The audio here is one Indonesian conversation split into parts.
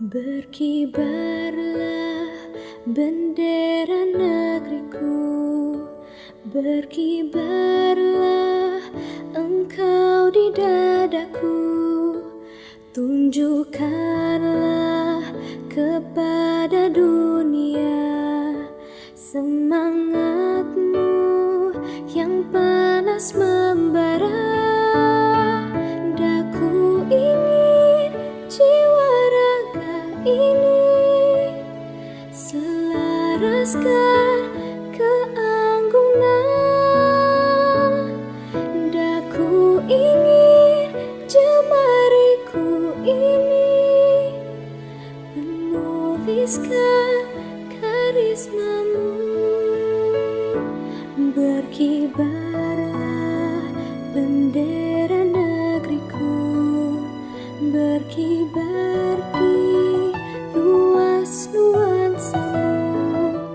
Berkibarlah bendera negeriku, berkibarlah engkau di dadaku, tunjukkanlah kepada dunia semangatmu yang panas membara. Daku ingin jiwa raga ini selaraskan keanggunan. Daku ingin jemariku ini menuliskan karismamu. Berkibarlah bendera negeriku, berkibar di luas nuansamu,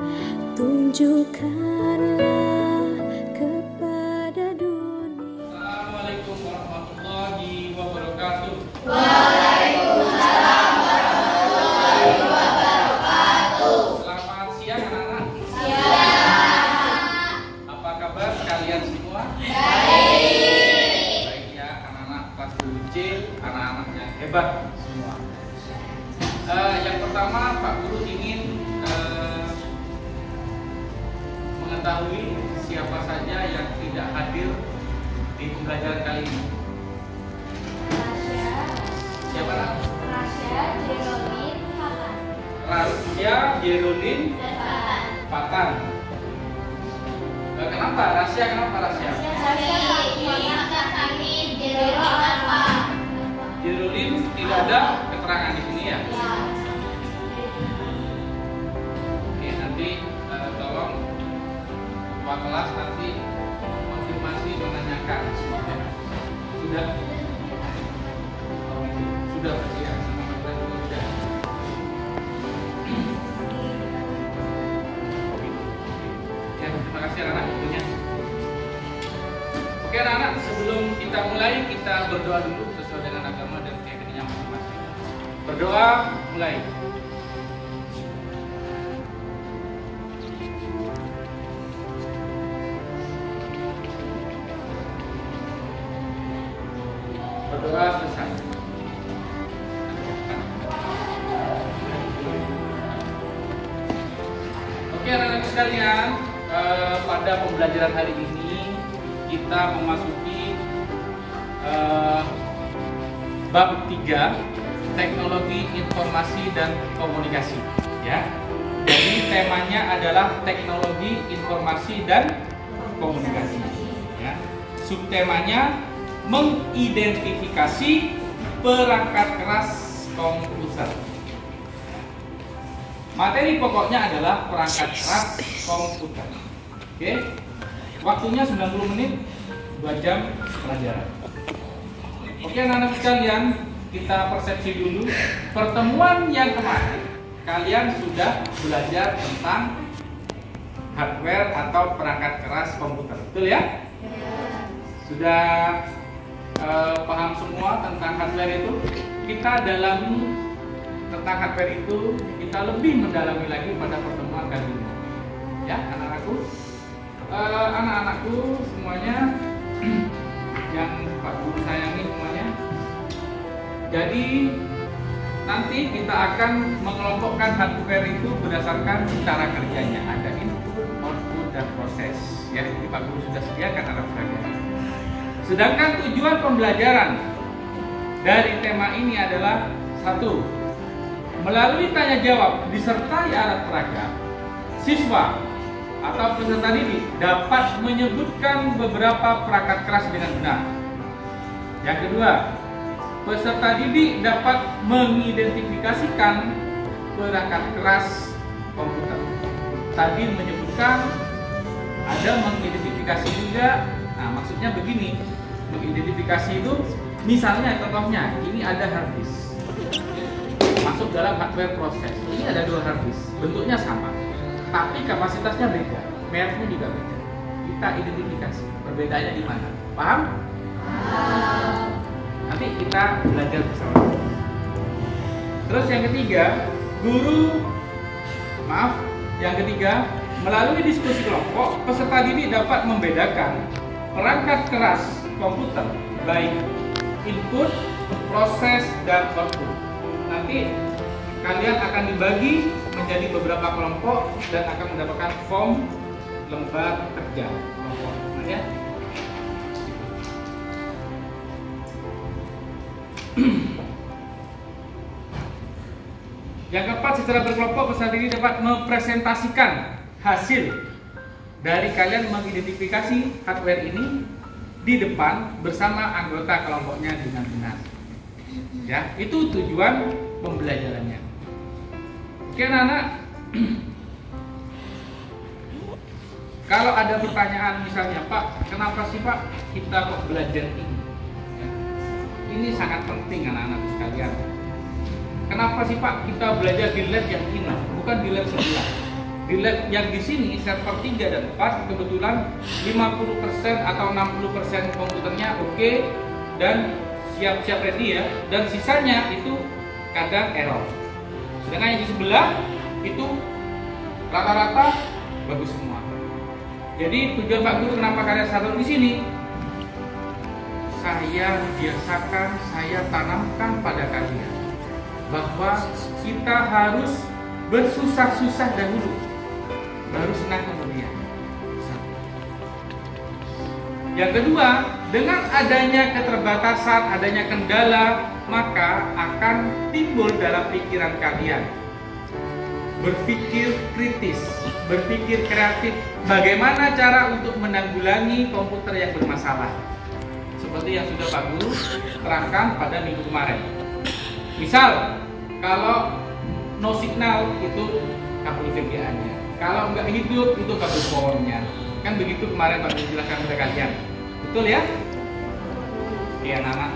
tunjukkanlah kepada dunia. Assalamualaikum warahmatullahi wabarakatuh. Waalaikumsalam warahmatullahi wabarakatuh. Selamat siang anak-anak. Siang. Apa kabar kalian semua? Baik. Baik ya, anak-anak kelas 7C, anak-anak yang hebat semua. Yang pertama, Pak Guru ingin mengetahui siapa saja yang tidak hadir di pembelajaran kali ini. Siapa nak? Rasya, Jerolin, Fatan. Rasya, Jerolin, Fatan. Fatan. Kenapa Rasya? Kenapa Rasya? Jerolin apa? Jerolin tidak ada keterangan di sini ya. Oke, nanti tolong Pak kelas nanti konfirmasi menanyakan semuanya. Sudah? Oh, gitu. Sudah berarti ya, sama kita juga sudah. Oke, terima kasih anak-anak tentunya. Oke anak-anak, sebelum kita mulai kita berdoa dulu sesuai dengan agama dan keyakinannya masing-masing. Berdoa mulai. Berdoa selesai. Oke anak-anak sekalian, pada pembelajaran hari ini kita memasuki bab 3, teknologi informasi dan komunikasi ya. Jadi temanya adalah teknologi informasi dan komunikasi ya. Subtemanya mengidentifikasi perangkat keras komputer. Materi pokoknya adalah perangkat keras komputer. Oke. Waktunya 90 menit, 2 jam pelajaran. Oke anak-anak sekalian, kita persepsi dulu. Pertemuan yang kemarin kalian sudah belajar tentang hardware atau perangkat keras komputer, betul ya? Sudah paham semua tentang hardware itu? Kita dalami tentang hardware itu, kita lebih mendalami lagi pada pertemuan kali ini. Ya, anak-anakku, anak-anakku semuanya yang Pak Guru sayangi semuanya. Jadi nanti kita akan mengelompokkan hardware itu berdasarkan cara kerjanya. Ada input, output, dan proses. Ya, ini Pak Guru sudah sediakan alat peraganya. Sedangkan tujuan pembelajaran dari tema ini adalah 1. Melalui tanya jawab disertai alat peraga, siswa atau peserta didik dapat menyebutkan beberapa perangkat keras dengan benar. Yang kedua, peserta didik dapat mengidentifikasikan perangkat keras komputer. Tadi menyebutkan, ada mengidentifikasi juga. Nah, maksudnya begini, mengidentifikasi itu misalnya contohnya ini ada hard disk masuk dalam hardware proses. Ini ada 2 hard disk, bentuknya sama, tapi kapasitasnya beda, mereknya juga beda. Kita identifikasi perbedaannya di mana. Paham? Nanti kita belajar bersama. Terus yang ketiga, yang ketiga, melalui diskusi kelompok, peserta didik dapat membedakan perangkat keras komputer, baik input, proses, dan output. Nanti kalian akan dibagi menjadi beberapa kelompok dan akan mendapatkan form lembar kerja kelompok. Nah, ya. Yang keempat, secara berkelompok peserta didik dapat mempresentasikan hasil dari kalian mengidentifikasi hardware ini di depan bersama anggota kelompoknya dengan benar. Ya, itu tujuan pembelajarannya. Oke anak-anak, kalau ada pertanyaan misalnya, Pak, kenapa sih Pak kita kok belajar ini? Ya, ini sangat penting anak-anak sekalian. Kenapa sih Pak kita belajar di lab yang ini, bukan di lab sebelah? Di lab yang di sini server 3 dan 4 kebetulan 50% atau 60% komputernya oke dan siap-siap ready ya, dan sisanya itu kadang error. Sedangkan yang di sebelah itu rata-rata bagus semua. Jadi tujuan Pak Guru kenapa kalian satu di sini? Saya biasakan, saya tanamkan pada kalian bahwa kita harus bersusah-susah dahulu, baru senang kemudian. Yang kedua, dengan adanya keterbatasan, adanya kendala, maka akan timbul dalam pikiran kalian berpikir kritis, berpikir kreatif, bagaimana cara untuk menanggulangi komputer yang bermasalah. Seperti yang sudah Pak Guru terangkan pada minggu kemarin. Misal, kalau no signal itu kabel VGA-nya, kalau nggak hidup itu kabel powernya. Kan begitu kemarin Pak Guru jelaskan kepada kalian. Betul ya? Iya anak-anak.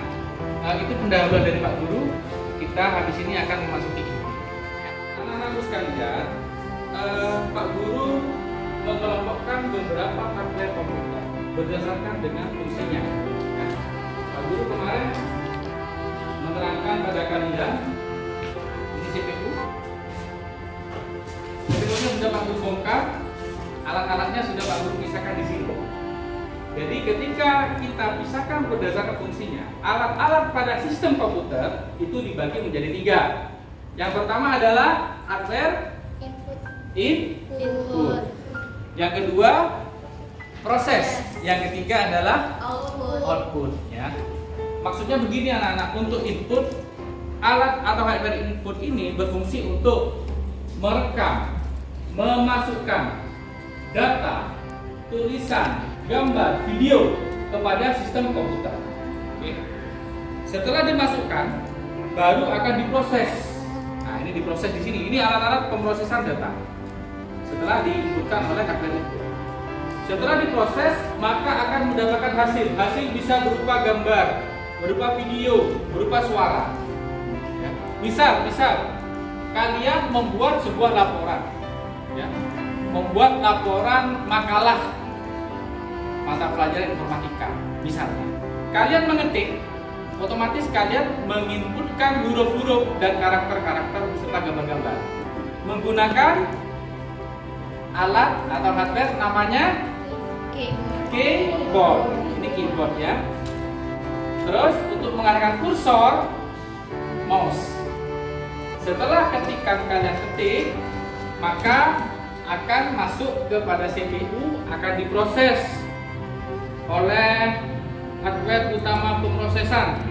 Itu pendahuluan dari Pak Guru. Kita habis ini akan memasuki itu. Anak-anakku sekalian, Pak Guru mengelompokkan beberapa hardware komputer berdasarkan dengan fungsinya. Ya. Pak Guru kemarin menerangkan pada kalian ini CPU. CPU-nya sudah Pak Guru bongkar, alat-alatnya sudah Pak Guru pisahkan di sini. Jadi ketika kita pisahkan berdasarkan fungsinya, alat-alat pada sistem komputer itu dibagi menjadi 3. Yang pertama adalah hardware input. Yang kedua proses. Yang ketiga adalah output. Ya. Maksudnya begini anak-anak, untuk input, alat atau hardware input ini berfungsi untuk merekam, memasukkan data, tulisan, gambar, video kepada sistem komputer. Oke. Setelah dimasukkan, baru akan diproses. Nah, ini diproses di sini. Ini alat-alat pemrosesan data. Setelah diinputkan oleh hardware input. Setelah diproses, maka akan mendapatkan hasil. Hasil bisa berupa gambar, berupa video, berupa suara. Ya. Misal kalian membuat sebuah laporan, ya. Membuat laporan makalah mata pelajaran informatika, misalnya. Kalian mengetik, otomatis kalian menginputkan huruf-huruf dan karakter-karakter beserta gambar-gambar menggunakan alat atau hardware namanya keyboard. Ini keyboard ya. Terus untuk mengarahkan kursor, mouse. Setelah ketikan kalian ketik, maka akan masuk kepada CPU, akan diproses oleh hardware utama pemrosesan.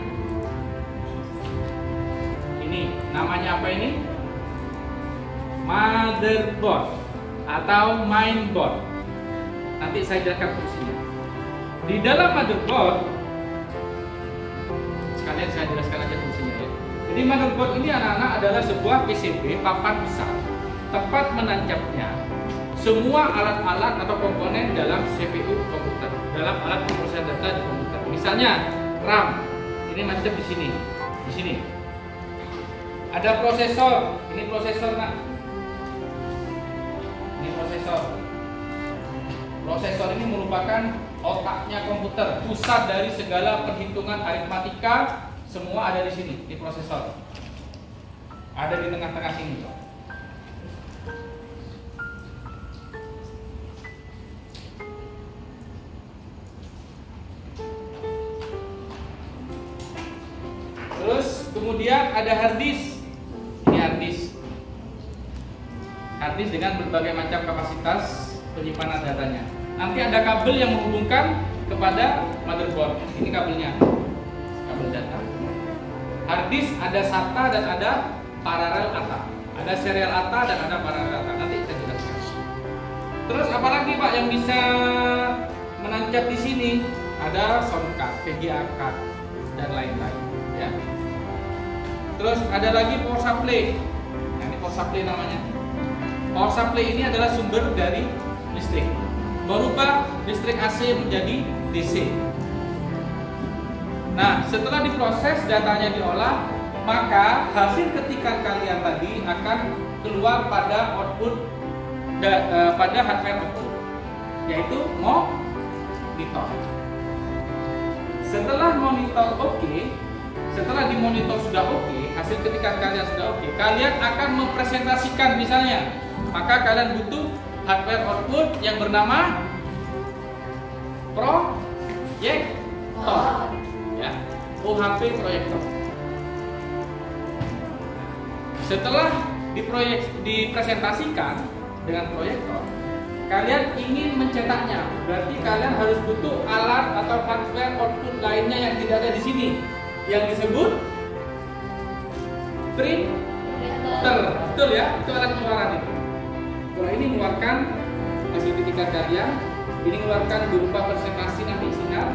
Ini namanya apa ini? Motherboard atau mainboard. Nanti saya jelaskan fungsinya. Di dalam motherboard, sekalian saya jelaskan aja fungsinya ya. Jadi motherboard ini anak-anak adalah sebuah PCB papan besar, tempat menancapnya semua alat-alat atau komponen dalam CPU komputer, dalam alat pemrosesan data di komputer. Misalnya RAM, ini nancap di sini, di sini. Ada prosesor, ini prosesor nak. Ini prosesor. Prosesor ini merupakan otaknya komputer, pusat dari segala perhitungan aritmatika, semua ada di sini, di prosesor. Ada di tengah-tengah sini. Terus kemudian ada hard disk. Ini hard disk. Hard disk dengan berbagai macam kapasitas penyimpanan datanya. Nanti ada kabel yang menghubungkan kepada motherboard. Ini kabelnya. Kabel data. Hard disk ada SATA dan ada paralel ATA. Ada serial ATA dan ada paralel ATA. Nanti kita jelaskan. Terus apalagi Pak yang bisa menancap di sini? Ada sound card, VGA card dan lain-lain. Ya. Terus ada lagi power supply. Nah, ini power supply namanya. Power supply ini adalah sumber dari listrik. Merubah listrik AC menjadi DC. Nah, setelah diproses datanya diolah, maka hasil ketikan kalian tadi akan keluar pada output pada hardware output, yaitu monitor. Setelah monitor oke, setelah dimonitor sudah oke, hasil ketikan kalian sudah oke, kalian akan mempresentasikan misalnya, maka kalian butuh hardware output yang bernama proyektor, ya, UHP proyektor. Setelah dipresentasikan dengan proyektor, kalian ingin mencetaknya, berarti kalian harus butuh alat atau hardware output lainnya yang tidak ada di sini, yang disebut printer. Betul ya, itu alat pengeluaran itu. Kalau ini mengeluarkan hasil ketikan kalian, ini mengeluarkan berupa presentasi nanti sinyal,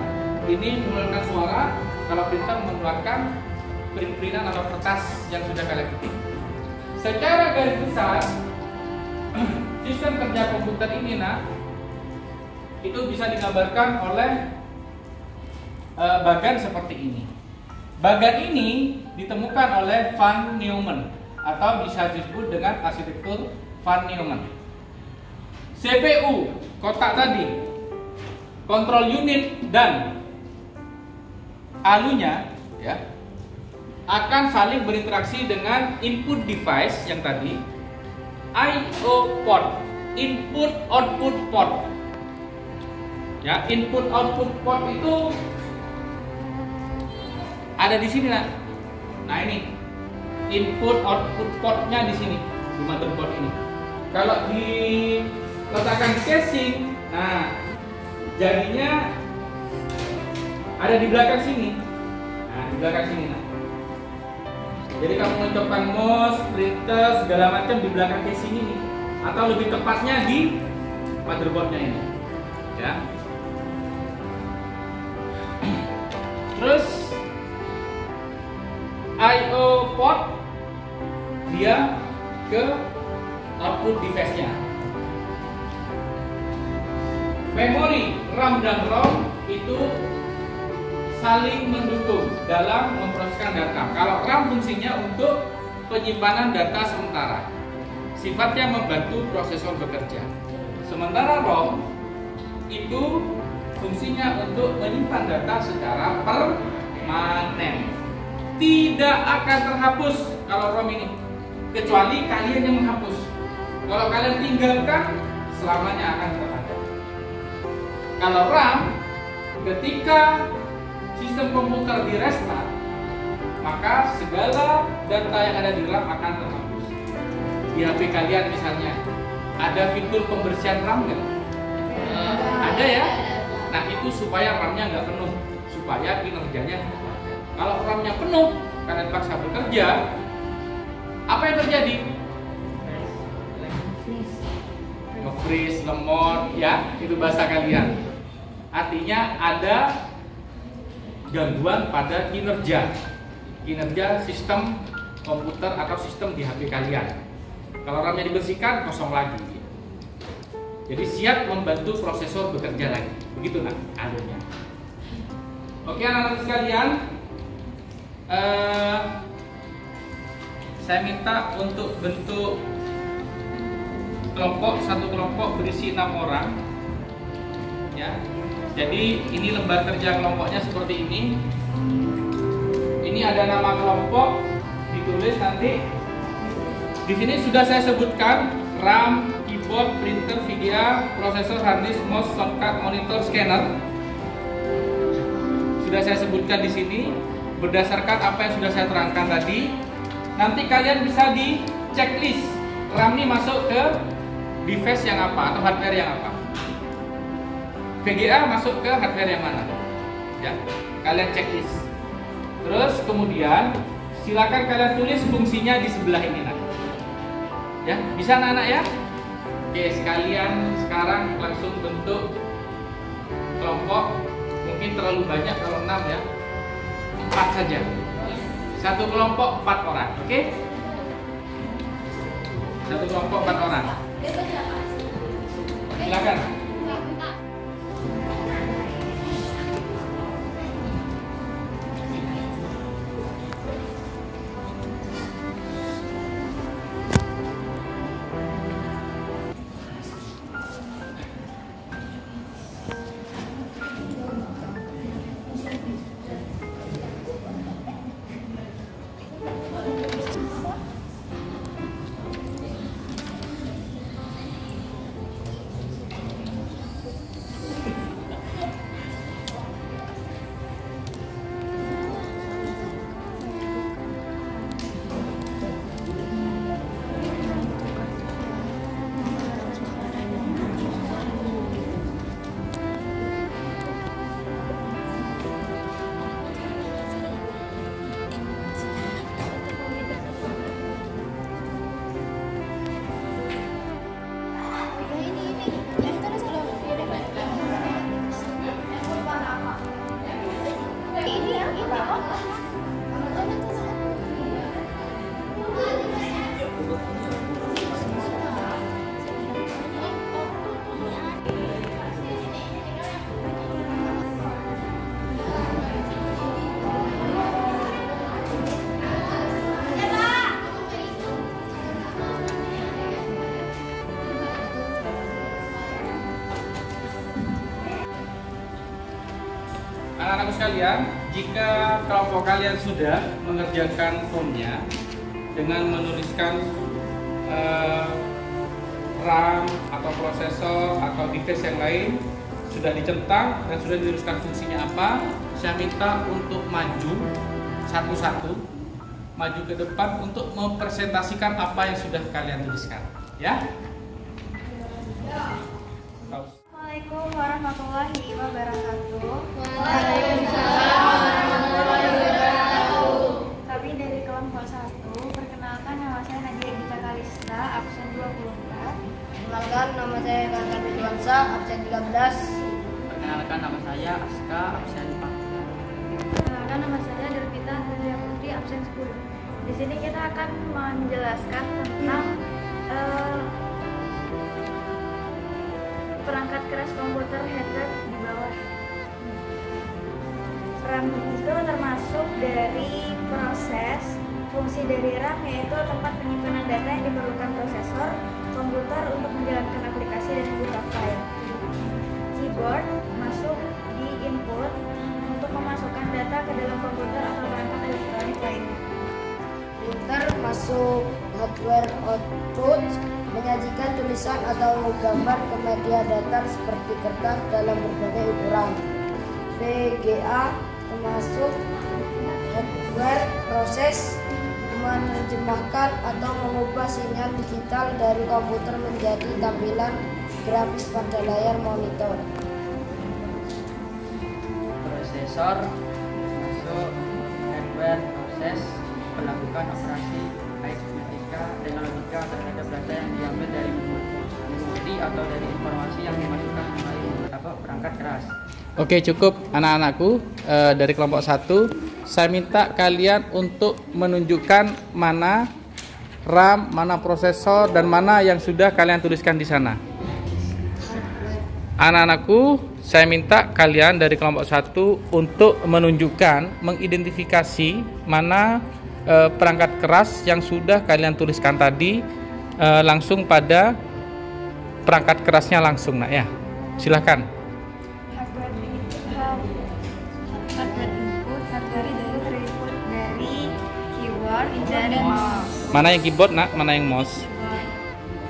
ini mengeluarkan suara. Kalau printer mengeluarkan print-printan atau kertas yang sudah kalian ketik. Secara garis besar, sistem kerja komputer ini itu bisa digambarkan oleh bagan seperti ini. Bagan ini ditemukan oleh Van Neumann atau bisa disebut dengan arsitektur Van Neumann. CPU, kotak tadi, kontrol unit dan alunya, ya, akan saling berinteraksi dengan input device yang tadi, I/O port, input output port. Ya, input output port itu ada di sini nah. Nah ini input output portnya di sini di motherboard ini. Kalau diletakkan di casing, nah jadinya ada di belakang sini. Nah di belakang sini nah. Jadi kamu mencopkan mouse, printer, segala macam di belakang casing ini, atau lebih tepatnya di motherboardnya ini, ya. Terus I/O port dia ke output device-nya. Memori RAM dan ROM itu saling mendukung dalam memproseskan data. Kalau RAM fungsinya untuk penyimpanan data sementara, sifatnya membantu prosesor bekerja. Sementara ROM itu fungsinya untuk menyimpan data secara permanen. Tidak akan terhapus kalau ROM ini, kecuali kalian yang menghapus. Kalau kalian tinggalkan, selamanya akan terhapus. Kalau RAM, ketika sistem komputer di restart, maka segala data yang ada di RAM akan terhapus. Di HP kalian misalnya, ada fitur pembersihan RAM nggak? Ada ya? Nah itu supaya RAM-nya nggak penuh, supaya kinerjanya. Kalau RAM-nya penuh, kalian paksa bekerja, apa yang terjadi? Nge-freeze, lemot, ya, itu bahasa kalian. Artinya ada gangguan pada kinerja sistem komputer atau sistem di HP kalian. Kalau RAM-nya dibersihkan, kosong lagi. Jadi siap membantu prosesor bekerja lagi. Begitu nah alurnya. Oke anak-anak sekalian, saya minta untuk bentuk kelompok, satu kelompok berisi 6 orang, ya. Jadi ini lembar kerja kelompoknya seperti ini. Ini ada nama kelompok, ditulis nanti Di sini sudah saya sebutkan RAM, keyboard, printer, VGA, prosesor, hard disk, mouse, soundcard, monitor, scanner. Sudah saya sebutkan di sini berdasarkan apa yang sudah saya terangkan tadi. Nanti kalian bisa di checklist RAM ini masuk ke device yang apa atau hardware yang apa. VGA masuk ke hardware yang mana? Ya, kalian checklist. Terus kemudian silakan kalian tulis fungsinya di sebelah ini nanti. Ya, bisa anak-anak ya? Oke, sekalian sekarang langsung bentuk kelompok. Mungkin terlalu banyak kalau 6 ya. 4 saja. Satu kelompok 4 orang, oke? Satu kelompok 4 orang. Silakan. Anak-anakku sekalian, jika kelompok kalian sudah mengerjakan formnya dengan menuliskan RAM atau prosesor atau device yang lain sudah dicentang dan sudah dituliskan fungsinya apa, saya minta untuk maju satu-satu, maju ke depan untuk mempresentasikan apa yang sudah kalian tuliskan, ya? Assalamualaikum warahmatullahi wabarakatuh. Waalaikumsalam warahmatullahi wabarakatuh. Kami dari kelompok 1, perkenalkan nama saya Nadia Gita Kalista, absen 24. Perkenalkan, nama saya Kakak Ridwansa, absen 13. Perkenalkan, nama saya Aska, absen 4. Perkenalkan, nama saya Delvita Andrea Putri, absen 10. Di sini kita akan menjelaskan tentang perangkat keras komputer hardware di bawah. RAM itu termasuk dari proses fungsi dari RAM, yaitu tempat penyimpanan data yang diperlukan prosesor komputer untuk menjalankan aplikasi dan membuka file. Keyboard masuk di input untuk memasukkan data ke dalam komputer atau perangkat elektronik lainnya. Printer masuk hardware output, menyajikan tulisan atau gambar ke media datar seperti kertas dalam berbagai ukuran. VGA termasuk hardware proses menerjemahkan atau mengubah sinyal digital dari komputer menjadi tampilan grafis pada layar monitor. Prosesor masuk hardware proses melakukan operasi aritmetika dengan logika terhadap data yang diambil dari memori atau dari informasi yang dimasukkan melalui perangkat keras. Oke, cukup anak-anakku dari kelompok 1. Saya minta kalian untuk menunjukkan mana RAM, mana prosesor, dan mana yang sudah kalian tuliskan di sana. Anak-anakku, saya minta kalian dari kelompok 1 untuk menunjukkan, mengidentifikasi mana perangkat keras yang sudah kalian tuliskan tadi langsung pada perangkat kerasnya langsung, nak ya. Silahkan. Hardware input, hardware itu terinput dari keyboard dan mouse. Mana yang keyboard, Nak? Mana yang mouse?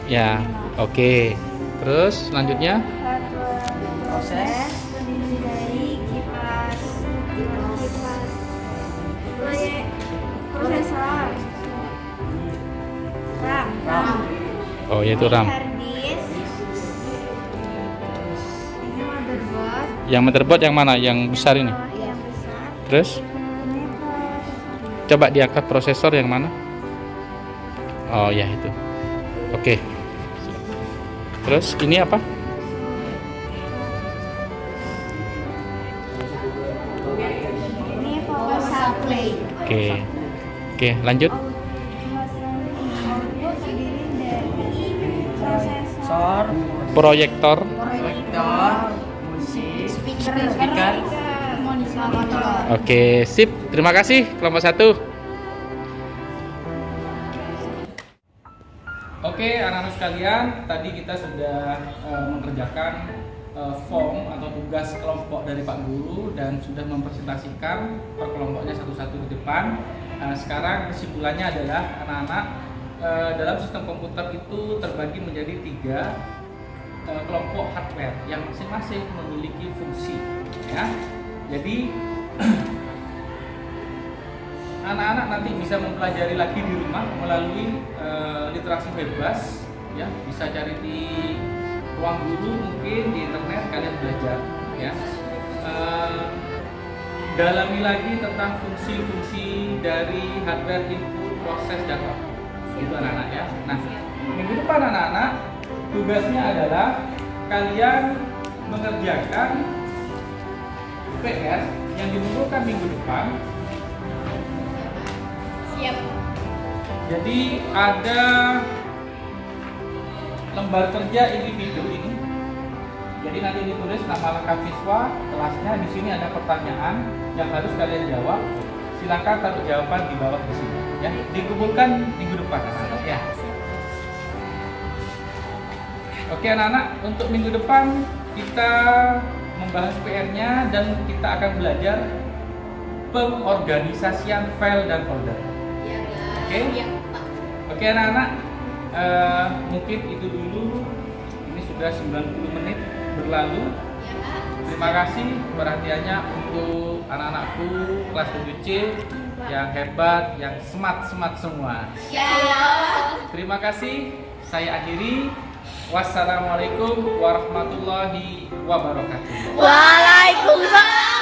Ya, oke. Terus selanjutnya Proses terdiri dari kipas, prosesor, RAM, oh yaitu RAM. hard disk, ini motherboard, Yang motherboard yang mana? Yang besar ini. yang besar, Terus ini prosesor. coba diangkat prosesor yang mana? Oh ya itu. Oke. Terus ini apa? Ini power supply. Oke, lanjut. Output terdiri dari prosesor, Proyektor. proyektor, musik, speaker, monitor. Oke, sip. Terima kasih kelompok 1. Oke, anak-anak sekalian, tadi kita sudah mengerjakan form atau tugas kelompok dari Pak Guru dan sudah mempresentasikan per kelompoknya satu-satu di depan. Sekarang kesimpulannya adalah anak-anak dalam sistem komputer itu terbagi menjadi 3 kelompok hardware yang masing-masing memiliki fungsi. Ya, jadi anak-anak nanti bisa mempelajari lagi di rumah melalui literasi bebas, ya bisa cari di ruang guru, mungkin di internet kalian belajar, ya. Dalami lagi tentang fungsi-fungsi dari hardware input, proses dan output, itu anak-anak ya. Nah, minggu depan anak-anak tugasnya adalah kalian mengerjakan PR yang dibutuhkan minggu depan. Siap. Jadi ada lembar kerja individu ini. Jadi nanti ditulis nama lengkap siswa, kelasnya. Di sini ada pertanyaan yang harus kalian jawab. Silakan taruh jawaban di bawah di sini. Ya, dikumpulkan minggu depan anak-anak ya. Oke anak-anak, untuk minggu depan kita membahas PR-nya dan kita akan belajar pengorganisasian file dan folder. Oke? Oke anak-anak, mungkin itu dulu. Ini sudah 90 menit berlalu. Terima kasih perhatiannya untuk anak-anakku kelas 7C yang hebat, yang smart semua. Terima kasih. Saya akhiri. Wassalamualaikum warahmatullahi wabarakatuh. Waalaikumsalam.